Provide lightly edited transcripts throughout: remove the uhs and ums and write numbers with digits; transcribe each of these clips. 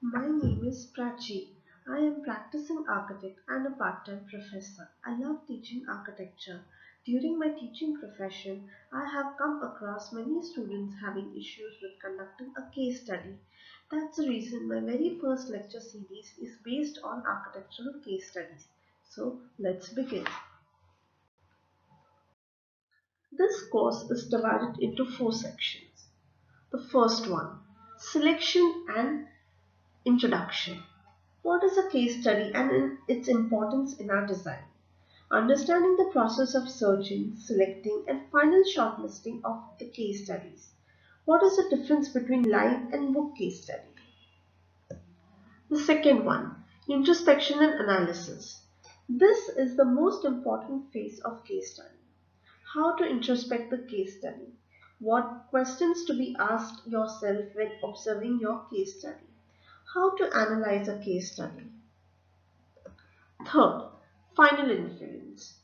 My name is Prachi. I am practicing architect and a part-time professor. I love teaching architecture. During my teaching profession, I have come across many students having issues with conducting a case study. That's the reason my very first lecture series is based on architectural case studies. So let's begin. This course is divided into four sections. The first one, selection and introduction. What is a case study and its importance in our design? Understanding the process of searching, selecting, and final shortlisting of the case studies. What is the difference between live and book case study? The second one, introspection and analysis. This is the most important phase of case study. How to introspect the case study. What questions to be asked yourself when observing your case study. How to analyze a case study. Third, final influence.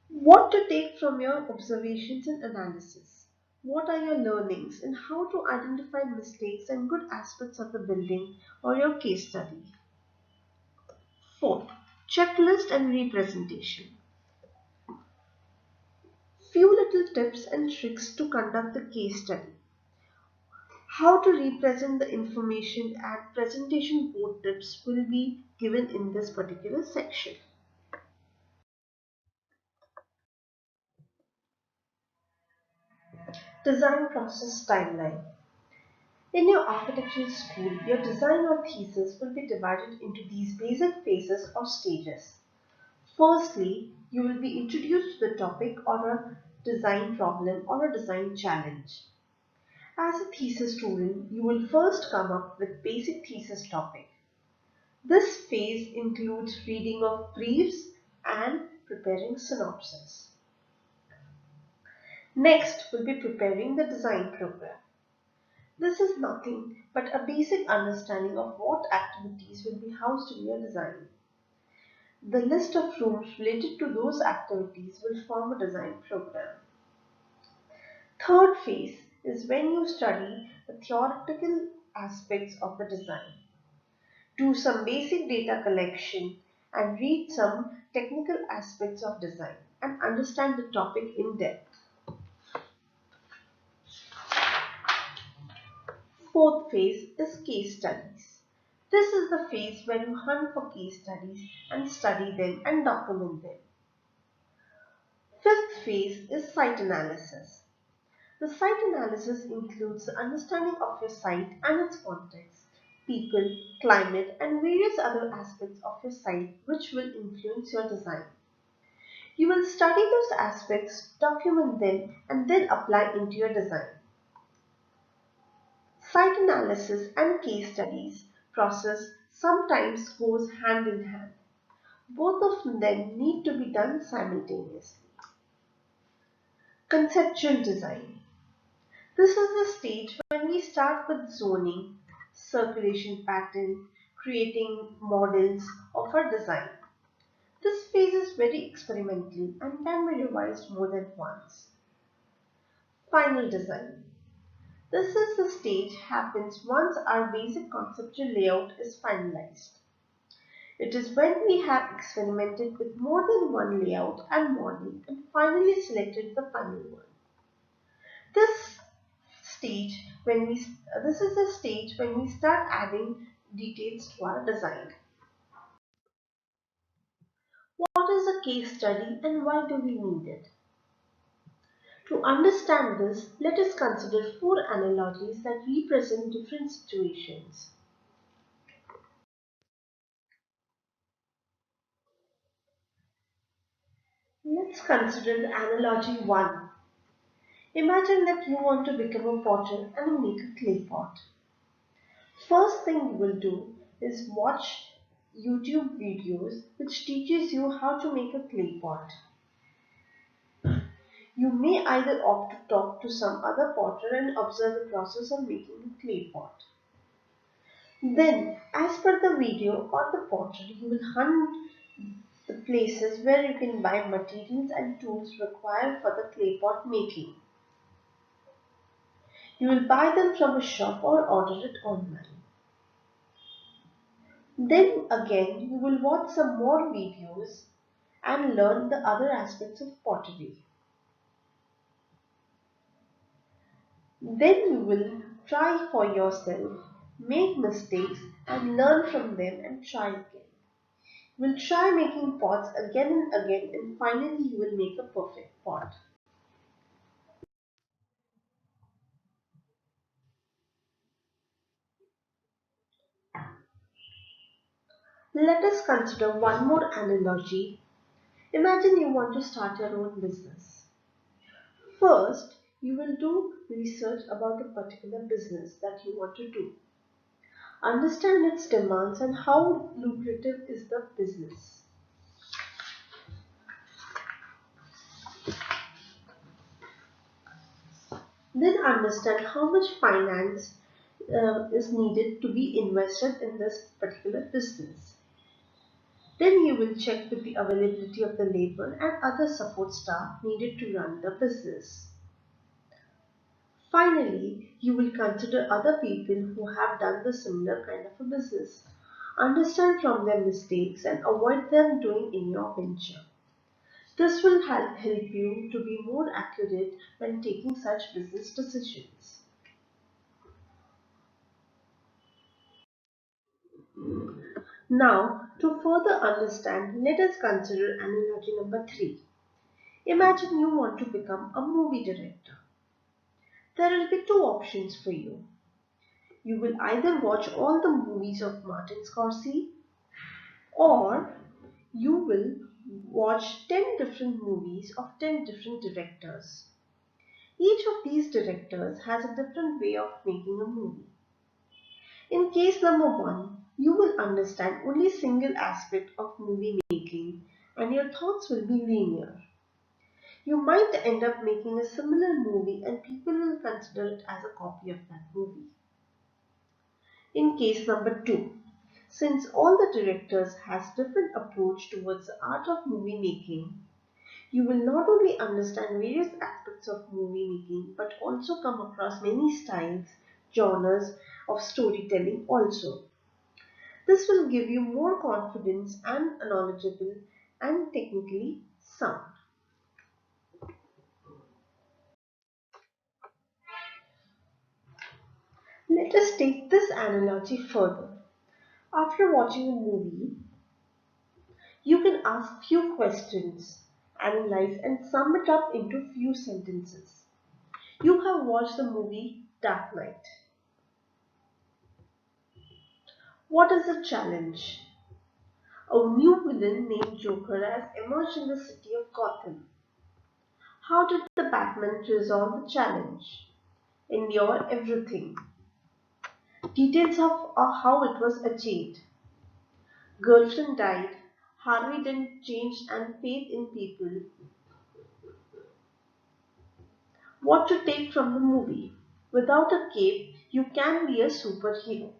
What to take from your observations and analysis. What are your learnings and how to identify mistakes and good aspects of the building or your case study. Fourth, checklist and representation. Few little tips and tricks to conduct the case study. How to represent the information and presentation board tips will be given in this particular section. Design process timeline. In your architectural school, your design or thesis will be divided into these basic phases or stages. Firstly, you will be introduced to the topic or a design problem or a design challenge. As a thesis student, you will first come up with basic thesis topic. This phase includes reading of briefs and preparing synopsis. Next will be preparing the design program. This is nothing but a basic understanding of what activities will be housed in your design. The list of rooms related to those activities will form a design program. Third phase is when you study the theoretical aspects of the design. Do some basic data collection and read some technical aspects of design and understand the topic in depth. Fourth phase is case studies. This is the phase where you hunt for case studies and study them and document them. Fifth phase is site analysis. The site analysis includes the understanding of your site and its context, people, climate, and various other aspects of your site which will influence your design. You will study those aspects, document them, and then apply into your design. Site analysis and case studies process sometimes goes hand in hand. Both of them need to be done simultaneously. Conceptual design. This is the stage when we start with zoning, circulation pattern, creating models of our design. This phase is very experimental and can be revised more than once. Final design. This is the stage happens once our basic conceptual layout is finalized. It is when we have experimented with more than one layout and model and finally selected the final one. This this is the stage when we start adding details to our design. What is a case study and why do we need it? To understand this, let us consider four analogies that represent different situations. Let's consider the analogy 1. Imagine that you want to become a potter and make a clay pot. First thing you will do is watch YouTube videos which teaches you how to make a clay pot. You may either opt to talk to some other potter and observe the process of making a clay pot. Then, as per the video or the pottery, you will hunt the places where you can buy materials and tools required for the clay pot making. You will buy them from a shop or order it online. Then again, you will watch some more videos and learn the other aspects of pottery. Then you will try for yourself, make mistakes and learn from them and try again. You will try making pots again and again and finally you will make a perfect pot. Let us consider one more analogy. Imagine you want to start your own business. First, you will do research about the particular business that you want to do. Understand its demands and how lucrative is the business. Then understand how much finance is needed to be invested in this particular business. Then you will check with the availability of the labor and other support staff needed to run the business. Finally, you will consider other people who have done the similar kind of a business. Understand from their mistakes and avoid them doing in your venture. This will help you to be more accurate when taking such business decisions. Now, to further understand, let us consider analogy number 3. Imagine you want to become a movie director. There will be two options for you. You will either watch all the movies of Martin Scorsese or you will watch 10 different movies of 10 different directors. Each of these directors has a different way of making a movie. In case number 1, you will understand only single aspect of movie making and your thoughts will be linear. You might end up making a similar movie and people will consider it as a copy of that movie. In case number 2, since all the directors has different approach towards the art of movie making, you will not only understand various aspects of movie making but also come across many styles, genres of storytelling also. This will give you more confidence and knowledgeable and technically sound. Let us take this analogy further. After watching a movie, you can ask few questions, analyze and sum it up into few sentences. You have watched the movie Dark Knight. What is the challenge? A new villain named Joker has emerged in the city of Gotham. How did the Batman resolve the challenge? Endure everything. Details of how it was achieved. Girlfriend died. Harvey didn't change and faith in people. What to take from the movie? Without a cape, you can be a superhero.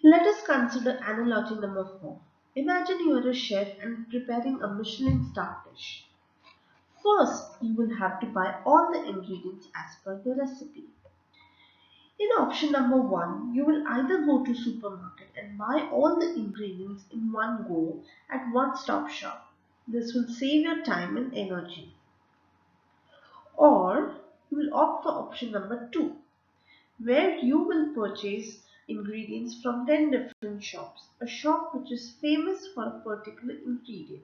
Let us consider analogy number 4. Imagine you are a chef and preparing a Michelin star dish. First, you will have to buy all the ingredients as per the recipe. In option number 1, you will either go to supermarket and buy all the ingredients in one go at one stop shop. This will save your time and energy. Or you will opt for option number 2, where you will purchase ingredients from 10 different shops, a shop which is famous for a particular ingredient.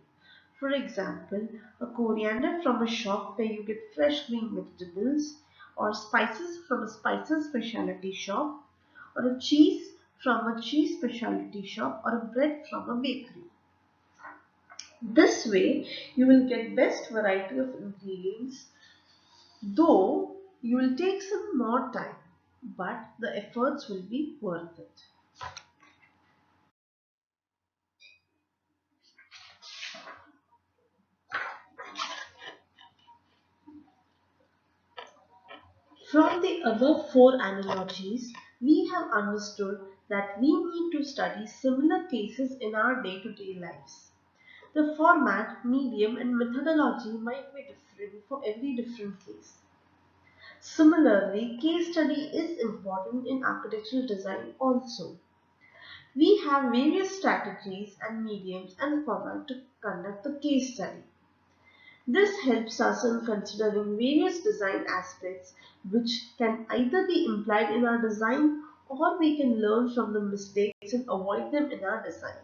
For example, a coriander from a shop where you get fresh green vegetables, or spices from a spices specialty shop, or a cheese from a cheese specialty shop, or a bread from a bakery. This way, you will get best variety of ingredients, though you will take some more time, but the efforts will be worth it. From the above four analogies, we have understood that we need to study similar cases in our day-to-day lives. The format, medium, and methodology might be different for every different case. Similarly, case study is important important in architectural design also. We have various strategies and mediums and format to conduct the case study. This helps us in considering various design aspects which can either be implied in our design or we can learn from the mistakes and avoid them in our design.